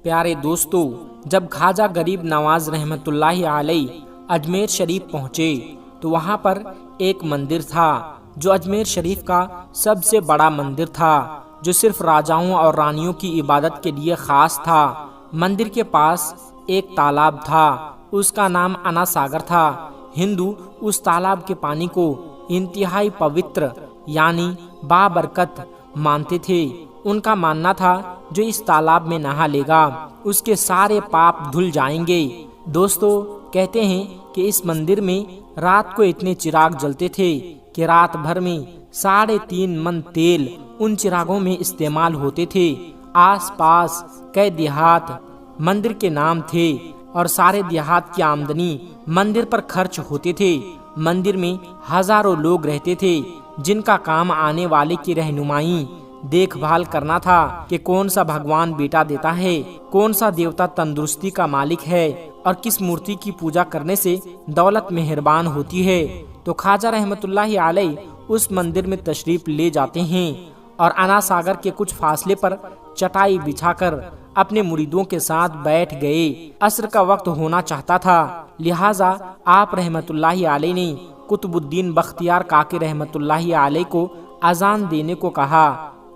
پیارے دوستو، جب خواجہ غریب نواز رحمۃ اللہ علیہ اجمیر شریف پہنچے تو وہاں پر ایک مندر تھا جو اجمیر شریف کا سب سے بڑا مندر تھا، جو صرف راجاؤں اور رانیوں کی عبادت کے لیے خاص تھا۔ مندر کے پاس ایک تالاب تھا، اس کا نام انا ساگر تھا۔ ہندو اس تالاب کے پانی کو انتہائی پوتر یعنی بابرکت مانتے تھے۔ ان کا ماننا تھا جو اس تالاب میں نہا لے گا اس کے سارے پاپ دھل جائیں گے۔ دوستو، کہتے ہیں کہ اس مندر میں رات کو اتنے چراغ جلتے تھے کہ رات بھر میں 3.5 من تیل ان چراغوں میں استعمال ہوتے تھے۔ آس پاس کئی دیہات مندر کے نام تھے اور سارے دیہات کی آمدنی مندر پر خرچ ہوتے تھے۔ مندر میں ہزاروں لوگ رہتے تھے جن کا کام آنے والے کی رہنمائی دیکھ بھال کرنا تھا کہ کون سا بھگوان بیٹا دیتا ہے، کون سا دیوتا تندرستی کا مالک ہے اور کس مورتی کی پوجا کرنے سے دولت مہربان ہوتی ہے۔ تو خواجہ رحمت اللہ علیہ اس مندر میں تشریف لے جاتے ہیں اور انا ساگر کے کچھ فاصلے پر چٹائی بچھا کر اپنے مریدوں کے ساتھ بیٹھ گئے۔ عصر کا وقت ہونا چاہتا تھا، لہٰذا آپ رحمت اللہ علیہ نے قطب الدین بختیار کاکی رحمت اللہ علیہ کو اذان دینے کو کہا۔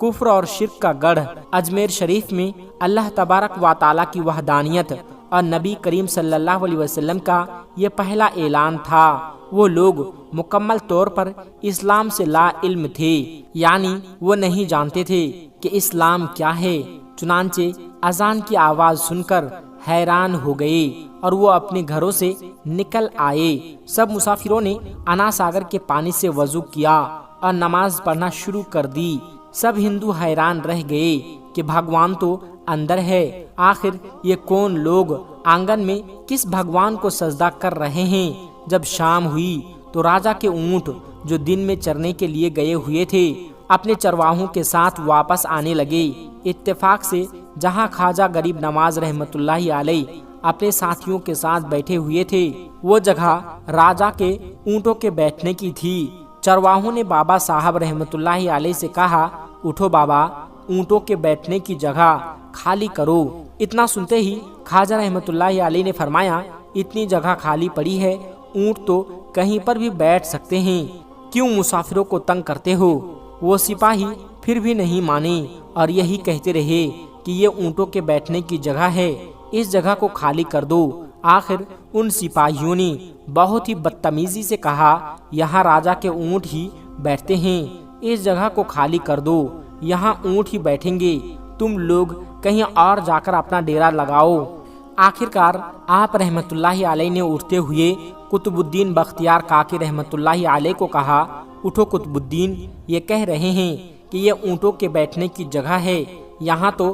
کفر اور شرک کا گڑھ اجمیر شریف میں اللہ تبارک و تعالیٰ کی وحدانیت اور نبی کریم صلی اللہ علیہ وسلم کا یہ پہلا اعلان تھا۔ وہ لوگ مکمل طور پر اسلام سے لا علم تھے، یعنی وہ نہیں جانتے تھے کہ اسلام کیا ہے۔ چنانچہ اذان کی آواز سن کر حیران ہو گئے اور وہ اپنے گھروں سے نکل آئے۔ سب مسافروں نے انا ساگر کے پانی سے وضو کیا اور نماز پڑھنا شروع کر دی۔ سب ہندو حیران رہ گئے کہ بھگوان تو اندر ہے، آخر یہ کون لوگ آنگن میں کس بھگوان کو سجدہ کر رہے ہیں۔ جب شام ہوئی تو راجا کے اونٹ جو دن میں چرنے کے لیے گئے ہوئے تھے اپنے چرواہوں کے ساتھ واپس آنے لگے۔ اتفاق سے جہاں خواجہ غریب نواز رحمت اللہ علیہ اپنے ساتھیوں کے ساتھ بیٹھے ہوئے تھے وہ جگہ راجا کے اونٹوں کے بیٹھنے کی تھی۔ چرواہوں نے بابا صاحب رحمت اللہ علیہ سے کہا، اٹھو بابا، اونٹوں کے بیٹھنے کی جگہ خالی کرو۔ اتنا سنتے ہی خواجہ رحمت اللہ علیہ نے فرمایا، اتنی جگہ خالی پڑی ہے، اونٹ تو کہیں پر بھی بیٹھ سکتے ہیں، کیوں مسافروں کو تنگ کرتے ہو؟ وہ سپاہی پھر بھی نہیں مانے اور یہی کہتے رہے کہ یہ اونٹوں کے بیٹھنے کی جگہ ہے، اس جگہ کو خالی کر دو۔ آخر ان سپاہیوں نے بہت ہی بدتمیزی سے کہا، یہاں راجا کے اونٹ ہی بیٹھتے ہیں، اس جگہ کو خالی کر دو، یہاں اونٹ ہی بیٹھیں گے، تم لوگ کہیں اور جا کر اپنا ڈیرا لگاؤ۔ آخرکار آپ رحمت اللہ علیہ نے اٹھتے ہوئے قطب الدین بختیار کاکی رحمت اللہ علیہ کو کہا، اٹھو قطب الدین، یہ کہہ رہے ہیں کہ یہ اونٹوں کے بیٹھنے کی جگہ ہے، یہاں تو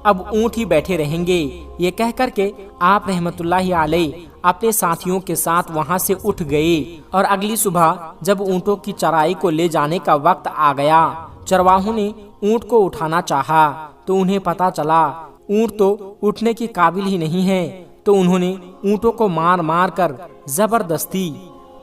اب اونٹ ہی بیٹھے رہیں گے۔ یہ کہہ کر کے آپ رحمت اللہ علیہ اپنے ساتھیوں کے ساتھ وہاں سے اٹھ گئے اور اگلی صبح جب اونٹوں کی چرائی کو لے جانے کا وقت آ گیا، چرواہوں نے اونٹ کو اٹھانا چاہا تو انہیں پتا چلا اونٹ تو اٹھنے کے قابل ہی نہیں ہے، تو انہوں نے اونٹوں کو مار مار کر زبردستی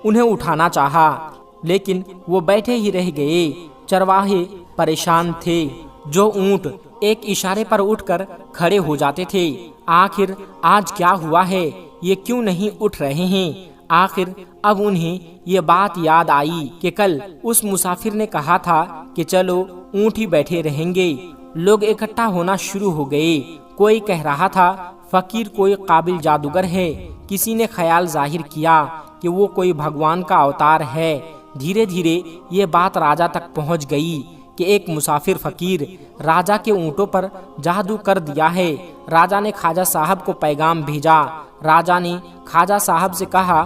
انہیں اٹھانا چاہا، لیکن وہ بیٹھے ہی رہ گئے۔ چرواہے پریشان تھے، جو اونٹ ایک اشارے پر اٹھ کر کھڑے ہو جاتے تھے، آخر آج کیا ہوا ہے، یہ کیوں نہیں اٹھ رہے ہیں؟ آخر اب انہیں یہ بات یاد آئی کہ کل اس مسافر نے کہا تھا کہ چلو اونٹ ہی بیٹھے رہیں گے۔ لوگ اکٹھا ہونا شروع ہو گئے، کوئی کہہ رہا تھا فقیر کوئی قابل جادوگر ہے، کسی نے خیال ظاہر کیا کہ وہ کوئی بھگوان کا اوتار ہے۔ دھیرے دھیرے یہ بات راجا تک پہنچ گئی کہ ایک مسافر فقیر راجا کے اونٹوں پر جادو کر دیا ہے۔ راجا نے خواجہ صاحب کو پیغام بھیجا۔ راجا نے خواجہ صاحب سے کہا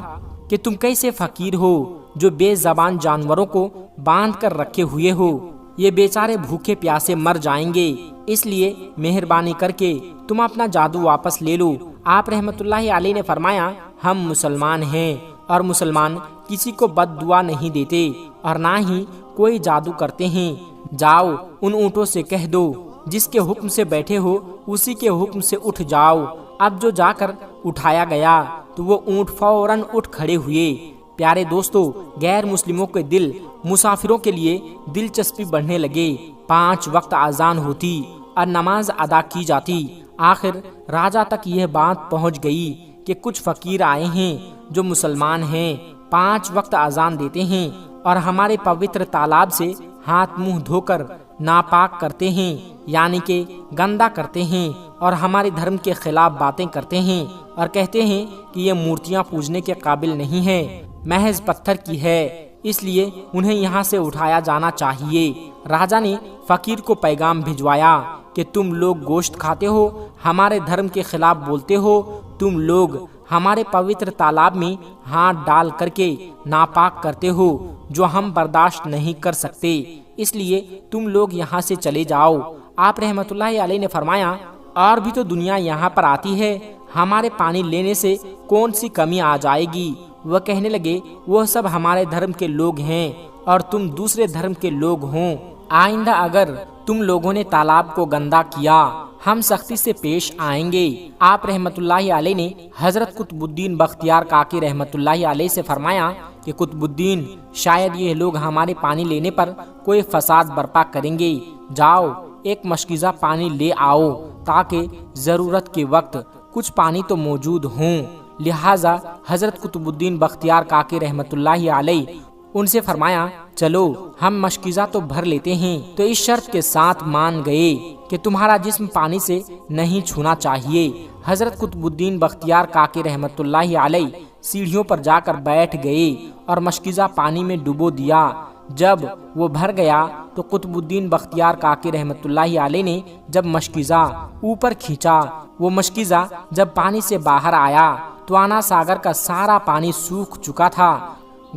کہ تم کیسے فقیر ہو جو بے زبان جانوروں کو باندھ کر رکھے ہوئے ہو، یہ بیچارے بھوکے پیاسے مر جائیں گے، اس لیے مہربانی کر کے تم اپنا جادو واپس لے لو۔ آپ رحمت اللہ علیہ نے فرمایا، ہم مسلمان ہیں اور مسلمان کسی کو بد دعا نہیں دیتے اور نہ ہی کوئی جادو کرتے ہیں۔ جاؤ ان اونٹوں سے کہہ دو جس کے حکم سے بیٹھے ہو اسی کے حکم سے اٹھ جاؤ۔ اب جو جا کر اٹھایا گیا تو وہ اونٹ فوراً اٹھ کھڑے ہوئے۔ پیارے دوستو، غیر مسلموں کے دل مسافروں کے لیے دلچسپی بڑھنے لگے۔ 5 وقت اذان ہوتی اور نماز ادا کی جاتی آخر راجا تک یہ بات پہنچ گئی کہ کچھ فقیر آئے ہیں جو مسلمان ہیں، 5 وقت اذان دیتے ہیں اور ہمارے پوتر تالاب سے ہاتھ منہ دھو کر ناپاک کرتے ہیں، یعنی کہ گندا کرتے ہیں، اور ہمارے دھرم کے خلاف باتیں کرتے ہیں اور کہتے ہیں کہ یہ مورتیاں پوجنے کے قابل نہیں ہے، محض پتھر کی ہے، اس لیے انہیں یہاں سے اٹھایا جانا چاہیے۔ راجا نے فقیر کو پیغام بھجوایا کہ تم لوگ گوشت کھاتے ہو، ہمارے دھرم کے خلاف بولتے ہو، تم لوگ ہمارے پوتر تالاب میں ہاتھ ڈال کر کے ناپاک کرتے ہو، جو ہم برداشت نہیں کر سکتے، اس لیے تم لوگ یہاں سے چلے جاؤ۔ آپ رحمت اللہ علیہ نے فرمایا، اور بھی تو دنیا یہاں پر آتی ہے، ہمارے پانی لینے سے کون سی کمی آ جائے گی؟ وہ کہنے لگے، وہ سب ہمارے دھرم کے لوگ ہیں اور تم دوسرے دھرم کے لوگ ہوں، آئندہ اگر تم لوگوں نے تالاب کو گندا کیا ہم سختی سے پیش آئیں گے۔ آپ رحمت اللہ علیہ نے حضرت قطب الدین بختیار کاکی رحمت اللہ علیہ سے فرمایا کہ قطب الدین، شاید یہ لوگ ہمارے پانی لینے پر کوئی فساد برپا کریں گے، جاؤ ایک مشکیزہ پانی لے آؤ تاکہ ضرورت کے وقت کچھ پانی تو موجود ہوں۔ لہٰذا حضرت قطب الدین بختیار کاکی رحمت اللہ علیہ ان سے فرمایا، چلو ہم مشکیزہ تو بھر لیتے ہیں، تو اس شرط کے ساتھ مان گئے کہ تمہارا جسم پانی سے نہیں چھونا چاہیے۔ حضرت قطب الدین بختیار کاکی رحمت اللہ علیہ سیڑھیوں پر جا کر بیٹھ گئے اور مشکیزہ پانی میں ڈبو دیا۔ جب وہ بھر گیا تو قطب الدین بختیار کاکی رحمت اللہ علیہ نے جب مشکیزہ اوپر کھینچا، وہ مشکیزہ جب پانی سے باہر آیا تو انا ساگر کا سارا پانی سوکھ چکا تھا،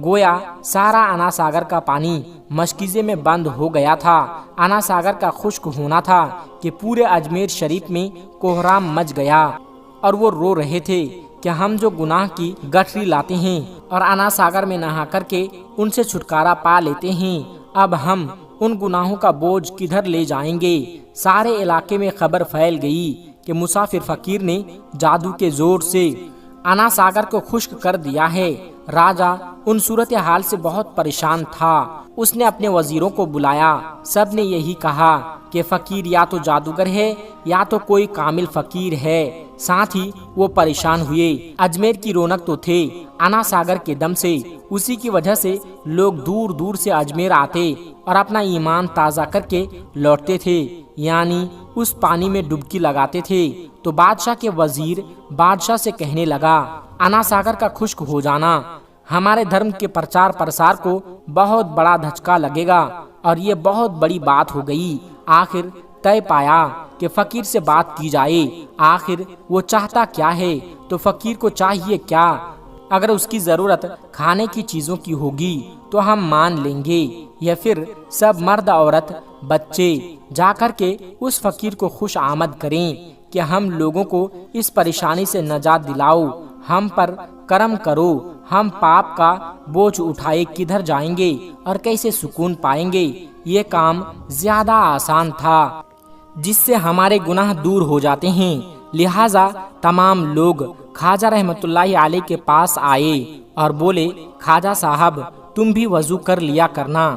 گویا سارا انا ساگر کا پانی مشکیزے میں بند ہو گیا تھا۔ انا ساگر کا خشک ہونا تھا کہ پورے اجمیر شریف میں کوہرام مچ گیا، اور وہ رو رہے تھے کہ ہم جو گناہ کی گٹھری لاتے ہیں اور انا ساگر میں نہا کر کے ان سے چھٹکارا پا لیتے ہیں، اب ہم ان گناہوں کا بوجھ کدھر لے جائیں گے؟ سارے علاقے میں خبر پھیل گئی کہ مسافر فقیر نے جادو کے زور سے انا ساگر کو خشک کر دیا ہے۔ راجا ان صورتحال سے بہت پریشان تھا، اس نے اپنے وزیروں کو بلایا، سب نے یہی کہا کہ فقیر یا تو جادوگر ہے یا تو کوئی کامل فقیر ہے۔ ساتھ ہی وہ پریشان ہوئے، اجمیر کی رونق تو تھے انا ساگر کے دم سے، اسی کی وجہ سے لوگ دور دور سے اجمیر آتے اور اپنا ایمان تازہ کر کے لوٹتے تھے، یعنی اس پانی میں ڈبکی لگاتے تھے۔ تو بادشاہ کے وزیر بادشاہ سے کہنے لگا، انا ساگر کا خشک ہو جانا ہمارے دھرم کے پرچار پرسار کو بہت بڑا دھچکا لگے گا، اور یہ بہت بڑی بات ہو گئی۔ آخر طے پایا کہ فقیر سے بات کی جائے، آخر وہ چاہتا کیا ہے، تو فقیر کو چاہیے کیا؟ اگر اس کی ضرورت کھانے کی چیزوں کی ہوگی تو ہم مان لیں گے، یا پھر سب مرد عورت بچے جا کر کے اس فقیر کو خوش آمد کریں کہ ہم لوگوں کو اس پریشانی سے نجات دلاؤ، ہم پر کرم کرو، ہم پاپ کا بوجھ اٹھائے کدھر جائیں گے اور کیسے سکون پائیں گے؟ یہ کام زیادہ آسان تھا جس سے ہمارے گناہ دور ہو جاتے ہیں۔ لہٰذا تمام لوگ خواجہ رحمت اللہ علیہ کے پاس آئے اور بولے، خواجہ صاحب تم بھی وضو کر لیا کرنا،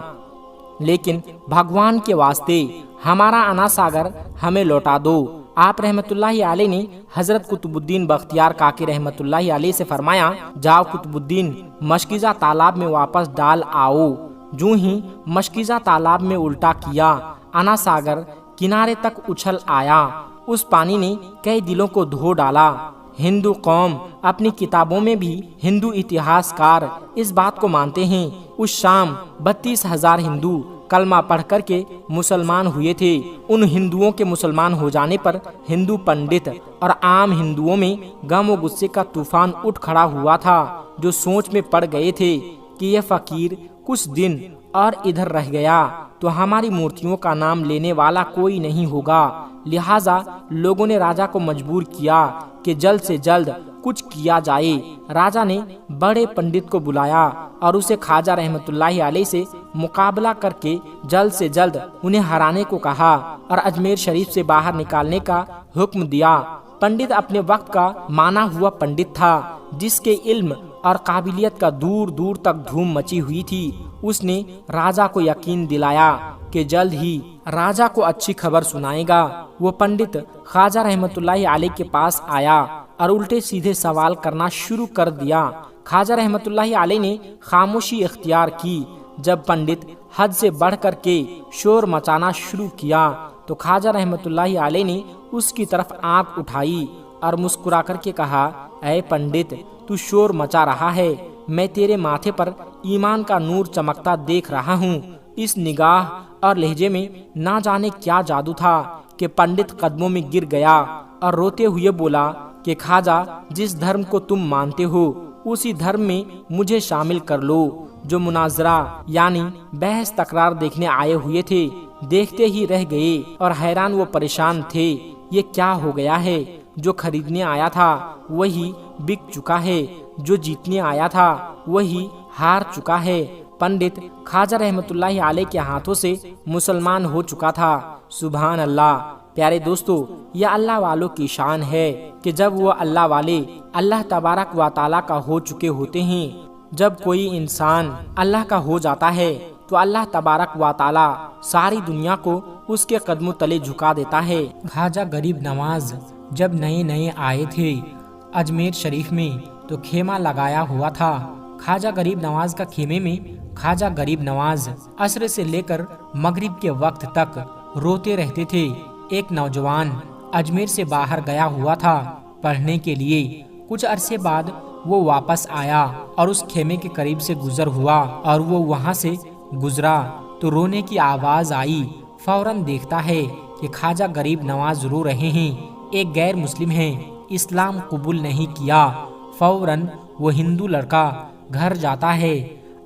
لیکن بھگوان کے واسطے ہمارا انا ساگر ہمیں لوٹا دو۔ آپ رحمت اللہ علیہ نے حضرت قطب الدین بختیار کاکی رحمت اللہ علیہ سے فرمایا، جاؤ قطب الدین مشکیزہ تالاب میں واپس ڈال آؤ۔ جو ہی مشکیزہ تالاب میں الٹا کیا، انا ساگر کنارے تک اچھل آیا، اس پانی نے کئی دلوں کو دھو ڈالا۔ ہندو قوم اپنی کتابوں میں بھی ہندو اتہاس کار اس بات کو مانتے ہیں، اس شام 32,000 ہندو کلمہ پڑھ کر کے مسلمان ہوئے تھے۔ ان ہندوؤں کے مسلمان ہو جانے پر ہندو پنڈت اور عام ہندوؤں میں غم و غصے کا طوفان اٹھ کھڑا ہوا تھا، جو سوچ میں پڑ گئے تھے کہ یہ فقیر کچھ دن اور ادھر رہ گیا تو ہماری مورتیوں کا نام لینے والا کوئی نہیں ہوگا۔ لہٰذا لوگوں نے راجا کو مجبور کیا کہ جلد سے جلد کچھ کیا جائے۔ راجا نے بڑے پنڈت کو بلایا اور اسے خواجہ رحمت اللہ علیہ سے مقابلہ کر کے جلد سے جلد انہیں ہرانے کو کہا اور اجمیر شریف سے باہر نکالنے کا حکم دیا۔ پنڈت اپنے وقت کا مانا ہوا پنڈت تھا، جس کے علم اور قابلیت کا دور دور تک دھوم مچی ہوئی تھی۔ اس نے راجا کو یقین دلایا، کہ جلد ہی راجا کو اچھی خبر سنائے گا۔ وہ پنڈت خواجہ رحمت اللہ علیہ کے پاس آیا اور الٹے سیدھے سوال کرنا شروع کر دیا۔ خواجہ رحمت اللہ علیہ نے خاموشی اختیار کی۔ جب پنڈت حد سے بڑھ کر کے شور مچانا شروع کیا تو خواجہ رحمت اللہ علیہ نے اس کی طرف آنکھ اٹھائی اور مسکرا کر کے کہا، اے پنڈت، تو شور مچا رہا ہے، میں تیرے ماتھے پر ایمان کا نور چمکتا دیکھ رہا ہوں۔ اس نگاہ اور لہجے میں نہ جانے کیا جادو تھا کہ پنڈت قدموں میں گر گیا اور روتے ہوئے بولا کہ خواجہ، جس دھرم کو تم مانتے ہو اسی دھرم میں مجھے شامل کر لو۔ جو مناظرہ یعنی بحث تکرار دیکھنے آئے ہوئے تھے دیکھتے ہی رہ گئے اور حیران و پریشان تھے۔ یہ کیا ہو گیا ہے؟ جو خریدنے آیا تھا وہی بک چکا ہے، جو جیتنے آیا تھا وہی ہار چکا ہے۔ پنڈت خواجہ رحمت اللہ علیہ کے ہاتھوں سے مسلمان ہو چکا تھا۔ سبحان اللہ۔ پیارے دوستو، یہ اللہ والوں کی شان ہے کہ جب وہ اللہ والے اللہ تبارک و تعالیٰ کا ہو چکے ہوتے ہیں۔ جب کوئی انسان اللہ کا ہو جاتا ہے تو اللہ تبارک و تعالیٰ ساری دنیا کو اس کے قدموں تلے جھکا دیتا ہے۔ خواجہ غریب نواز جب نئے آئے تھے اجمیر شریف میں تو خیمہ لگایا ہوا تھا۔ خواجہ غریب نواز کا خیمے میں خواجہ غریب نواز عصر سے لے کر مغرب کے وقت تک روتے رہتے تھے۔ ایک نوجوان اجمیر سے باہر گیا ہوا تھا پڑھنے کے لیے۔ کچھ عرصے بعد وہ واپس آیا اور اس خیمے کے قریب سے گزر ہوا اور وہ وہاں سے گزرا تو رونے کی آواز آئی۔ فوراً دیکھتا ہے کہ خواجہ غریب نواز رو رہے ہیں۔ ایک غیر مسلم ہیں، اسلام قبول نہیں کیا۔ فوراً وہ ہندو لڑکا گھر جاتا ہے،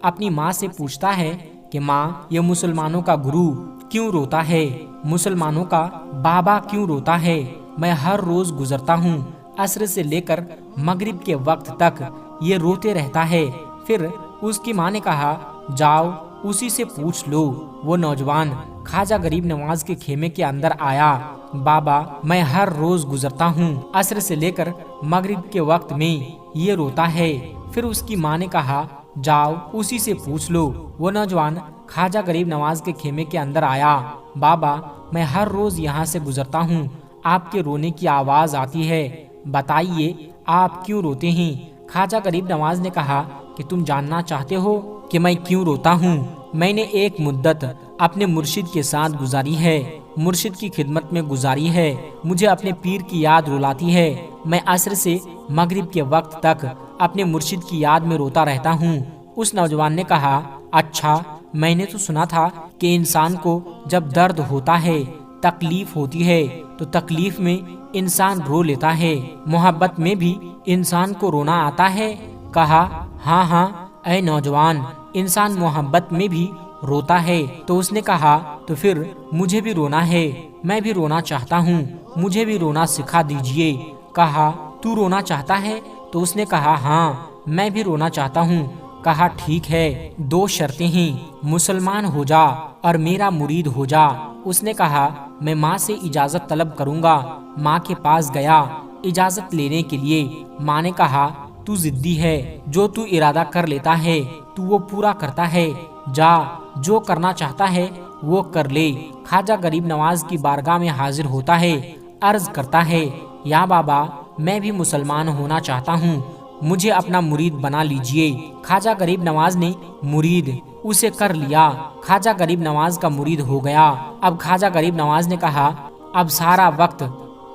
اپنی ماں سے پوچھتا ہے کہ ماں، یہ مسلمانوں کا گرو کیوں روتا ہے؟ مسلمانوں کا بابا کیوں روتا ہے؟ میں ہر روز گزرتا ہوں، عصر سے لے کر مغرب کے وقت تک یہ روتے رہتا ہے۔ پھر اس کی ماں نے کہا، جاؤ اسی سے پوچھ لو۔ وہ نوجوان خواجہ غریب نواز کے خیمے کے اندر آیا۔ بابا، میں ہر روز گزرتا ہوں، عصر سے لے کر مغرب کے وقت میں یہ روتا ہے۔ پھر اس کی ماں نے کہا، جاؤ اسی سے پوچھ لو۔ وہ نوجوان خواجہ غریب نواز کے خیمے کے اندر آیا۔ بابا، میں ہر روز یہاں سے گزرتا ہوں، آپ کے رونے کی آواز آتی ہے، بتائیے آپ کیوں روتے ہیں؟ خواجہ غریب نواز نے کہا کہ تم جاننا چاہتے ہو کہ میں کیوں روتا ہوں؟ میں نے ایک مدت اپنے مرشد کے ساتھ گزاری ہے، مرشد کی خدمت میں گزاری ہے، مجھے اپنے پیر کی یاد رلاتی ہے۔ میں عصر سے مغرب کے وقت تک اپنے مرشد کی یاد میں روتا رہتا ہوں۔ اس نوجوان نے کہا، اچھا، میں نے تو سنا تھا کہ انسان کو جب درد ہوتا ہے، تکلیف ہوتی ہے تو تکلیف میں انسان رو لیتا ہے، محبت میں بھی انسان کو رونا آتا ہے؟ کہا، ہاں اے نوجوان، انسان محبت میں بھی روتا ہے۔ تو اس نے کہا، تو پھر مجھے بھی رونا ہے، میں بھی رونا چاہتا ہوں، مجھے بھی رونا سکھا دیجئے۔ کہا، تو رونا چاہتا ہے؟ تو اس نے کہا، ہاں میں بھی رونا چاہتا ہوں۔ کہا، ٹھیک ہے، دو شرطیں ہیں، مسلمان ہو جا اور میرا مرید ہو جا۔ اس نے کہا، میں ماں سے اجازت طلب کروں گا۔ ماں کے پاس گیا اجازت لینے کے لیے۔ ماں نے کہا، تو ضدی ہے، جو تو ارادہ کر لیتا ہے تو وہ پورا کرتا ہے، جا جو کرنا چاہتا ہے وہ کر لے۔ خواجہ غریب نواز کی بارگاہ میں حاضر ہوتا ہے، عرض کرتا ہے، یا بابا، میں بھی مسلمان ہونا چاہتا ہوں، مجھے اپنا مرید بنا لیجئے۔ خواجہ غریب نواز نے مرید اسے کر لیا، خواجہ غریب نواز کا مرید ہو گیا۔ اب خواجہ غریب نواز نے کہا، اب سارا وقت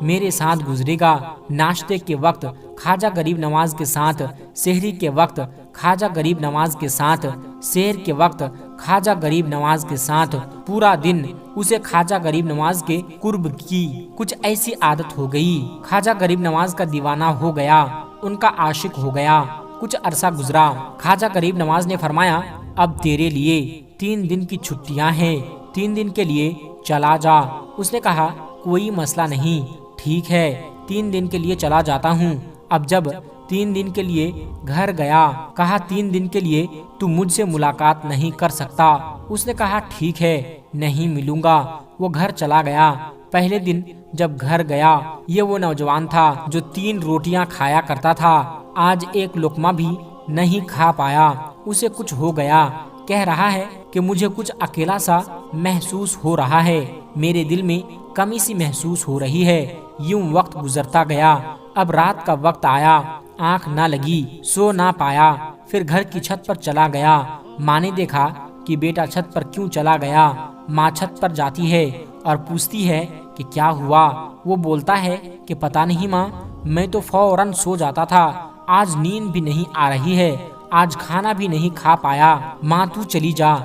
میرے ساتھ گزرے گا، ناشتے کے وقت خواجہ غریب نواز کے ساتھ، سحری کے وقت خواجہ غریب نواز کے ساتھ، سحر کے وقت خواجہ غریب نواز کے ساتھ، پورا دن اسے خواجہ غریب نواز کے قرب کی کچھ ایسی عادت ہو گئی۔ خواجہ غریب نواز کا دیوانہ ہو گیا، ان کا عاشق ہو گیا۔ کچھ عرصہ گزرا، خواجہ غریب نواز نے فرمایا، اب تیرے لیے 3 دن کی چھٹیاں ہیں، 3 دن کے لیے چلا جا۔ اس نے کہا، کوئی مسئلہ نہیں، ٹھیک ہے، 3 دن کے لیے چلا جاتا ہوں۔ اب جب 3 دن کے لیے گھر گیا، کہا، 3 دن کے لیے تو مجھ سے ملاقات نہیں کر سکتا۔ اس نے کہا، ٹھیک ہے، نہیں ملوں گا۔ وہ گھر چلا گیا۔ پہلے دن جب گھر گیا، یہ وہ نوجوان تھا جو 3 روٹیاں کھایا کرتا تھا، آج ایک لقمہ بھی نہیں کھا پایا۔ اسے کچھ ہو گیا، کہہ رہا ہے کہ مجھے کچھ اکیلا سا محسوس ہو رہا ہے، میرے دل میں کمی سی محسوس ہو رہی ہے۔ یوں وقت گزرتا گیا، اب رات کا وقت آیا، آنکھ نہ لگی، سو نہ پایا، پھر گھر کی چھت پر چلا گیا۔ ماں نے دیکھا کہ بیٹا چھت پر کیوں چلا گیا۔ ماں چھت پر جاتی ہے اور پوچھتی ہے کہ کیا ہوا۔ وہ بولتا ہے کہ پتہ نہیں ماں، میں تو فوراً سو جاتا تھا، آج نیند بھی نہیں آ رہی ہے، آج کھانا بھی نہیں کھا پایا، ماں تو چلی جا۔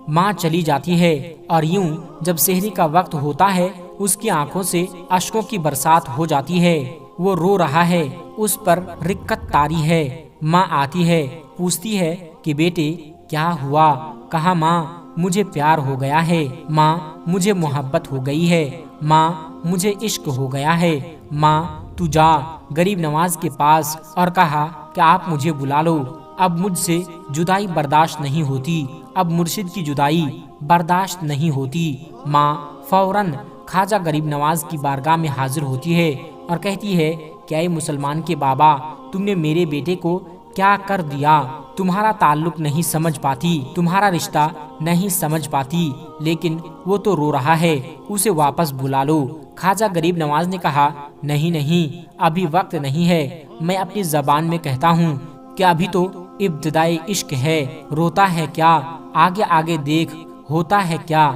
ماں چلی جاتی ہے اور یوں جب سحری کا وقت ہوتا ہے اس کی آنکھوں سے اشکوں کی برسات ہو جاتی ہے۔ وہ رو رہا ہے، اس پر رکت طاری ہے۔ ماں آتی ہے، پوچھتی ہے کہ بیٹے کیا ہوا؟ کہا ماں مجھے پیار ہو گیا ہے، ماں مجھے محبت ہو گئی ہے، ماں مجھے عشق ہو گیا ہے۔ ماں تو جا غریب نواز کے پاس اور کہا کہ آپ مجھے بلا لو، اب مجھ سے جدائی برداشت نہیں ہوتی، اب مرشد کی جدائی برداشت نہیں ہوتی۔ ماں فوراً خواجہ غریب نواز کی بارگاہ میں حاضر ہوتی ہے اور کہتی ہے کہ اے مسلمان کے بابا، تم نے میرے بیٹے کو کیا کر دیا؟ تمہارا تعلق نہیں سمجھ پاتی، تمہارا رشتہ نہیں سمجھ پاتی، لیکن وہ تو رو رہا ہے، اسے واپس بلا لو۔ خواجہ غریب نواز نے کہا نہیں نہیں، ابھی وقت نہیں ہے، میں اپنی زبان میں کہتا ہوں کہ ابھی تو ابتدائی عشق ہے، روتا ہے کیا، آگے آگے دیکھ ہوتا ہے کیا۔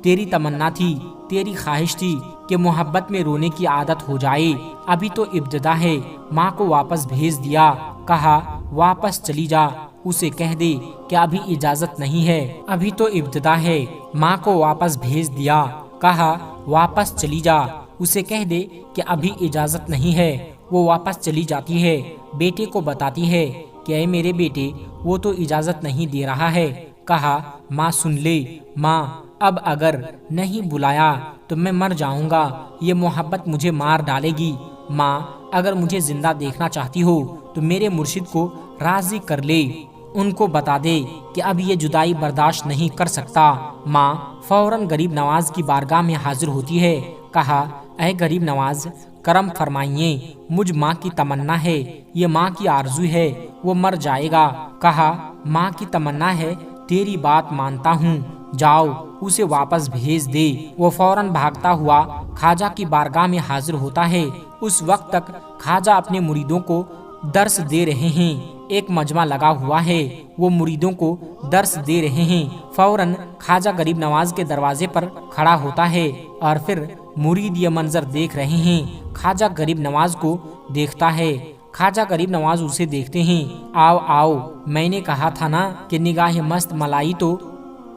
تیری تمنا تھی، تیری خواہش تھی کہ محبت میں رونے کی عادت ہو جائے، ابھی تو ابتدا ہے۔ ماں کو واپس بھیج دیا، کہا واپس چلی جا، اسے کہہ دے کہ ابھی اجازت نہیں ہے، ابھی تو ابتدا ہے۔ ماں کو واپس بھیج دیا، کہا واپس چلی جا، اسے کہہ دے کہ ابھی اجازت نہیں ہے۔ وہ واپس چلی جاتی ہے، بیٹے کو بتاتی ہے کہ اے میرے بیٹے، وہ تو اجازت نہیں دے رہا ہے۔ کہا ماں سن لے، ماں اب اگر نہیں بلایا تو میں مر جاؤں گا، یہ محبت مجھے مار ڈالے گی۔ ماں اگر مجھے زندہ دیکھنا چاہتی ہو تو میرے مرشد کو راضی کر لے، ان کو بتا دے کہ اب یہ جدائی برداشت نہیں کر سکتا۔ ماں فوراً غریب نواز کی بارگاہ میں حاضر ہوتی ہے، کہا اے غریب نواز کرم فرمائیے، مجھ ماں کی تمنا ہے، یہ ماں کی آرزو ہے، وہ مر جائے گا۔ کہا ماں کی تمنا ہے، تیری بات مانتا ہوں، جاؤ اسے واپس بھیج دے۔ وہ فوراً بھاگتا ہوا خواجہ کی بارگاہ میں حاضر ہوتا ہے۔ اس وقت تک خواجہ اپنے مریدوں کو درس دے رہے ہیں، ایک مجمع لگا ہوا ہے، وہ مریدوں کو درس دے رہے ہیں۔ فوراً خواجہ غریب نواز کے دروازے پر کھڑا ہوتا ہے اور پھر مرید یہ منظر دیکھ رہے ہیں۔ خواجہ غریب نواز کو دیکھتا ہے، خواجہ غریب نواز اسے دیکھتے ہیں۔ آؤ آؤ، میں نے کہا تھا نا کہ نگاہ مست ملائی تو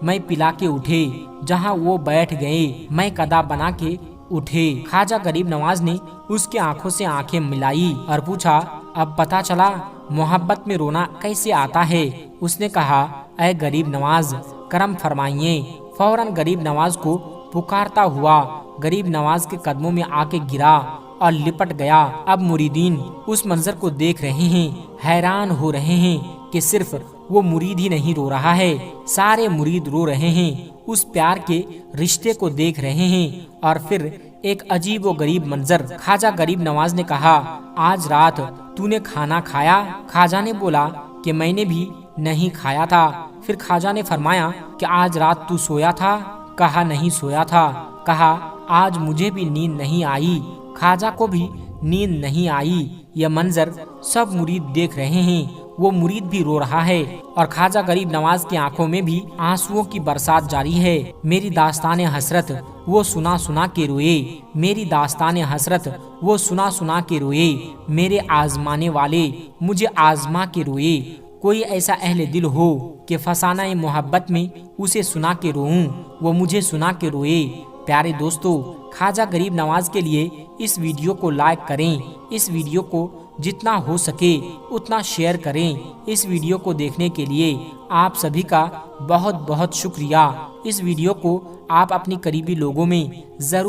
میں پلا کے اٹھے، جہاں وہ بیٹھ گئے میں قدا بنا کے اٹھے۔ خواجہ غریب نواز نے اس کی آنکھوں سے آنکھیں ملائی اور پوچھا اب پتا چلا محبت میں رونا کیسے آتا ہے؟ اس نے کہا اے غریب نواز کرم فرمائیے۔ فوراً غریب نواز کو پکارتا ہوا غریب نواز کے قدموں میں آ کے گرا اور لپٹ گیا۔ اب مریدین اس منظر کو دیکھ رہے ہیں، حیران ہو رہے ہیں کہ صرف وہ مرید ہی نہیں رو رہا ہے، سارے مرید رو رہے ہیں، اس پیار کے رشتے کو دیکھ رہے ہیں۔ اور پھر ایک عجیب و غریب منظر، خواجہ غریب نواز نے کہا آج رات تو نے کھانا کھایا؟ خواجہ نے بولا کہ میں نے بھی نہیں کھایا تھا۔ پھر خواجہ نے فرمایا کہ آج رات تو سویا تھا؟ کہا نہیں سویا تھا۔ کہا آج مجھے بھی نیند نہیں آئی، خواجہ کو بھی نیند نہیں آئی۔ یہ منظر سب مرید دیکھ رہے ہیں، وہ مرید بھی رو رہا ہے اور خواجہ غریب نواز کی آنکھوں میں بھی آنسوؤں کی برسات جاری ہے۔ میری داستان حسرت وہ سنا سنا کے روئے، میری داستان حسرت وہ سنا سنا کے روئے، میرے آزمانے والے مجھے آزما کے روئے۔ کوئی ایسا اہل دل ہو کہ فسانہ محبت میں اسے سنا کے روؤں، وہ مجھے سنا کے روئے۔ پیارے دوستو، خواجہ غریب نواز کے لیے اس ویڈیو کو لائک کریں، اس ویڈیو کو جتنا ہو سکے اتنا شیئر کریں۔ اس ویڈیو کو دیکھنے کے لیے آپ سبھی کا بہت بہت شکریہ۔ اس ویڈیو کو آپ اپنی قریبی لوگوں میں ضرور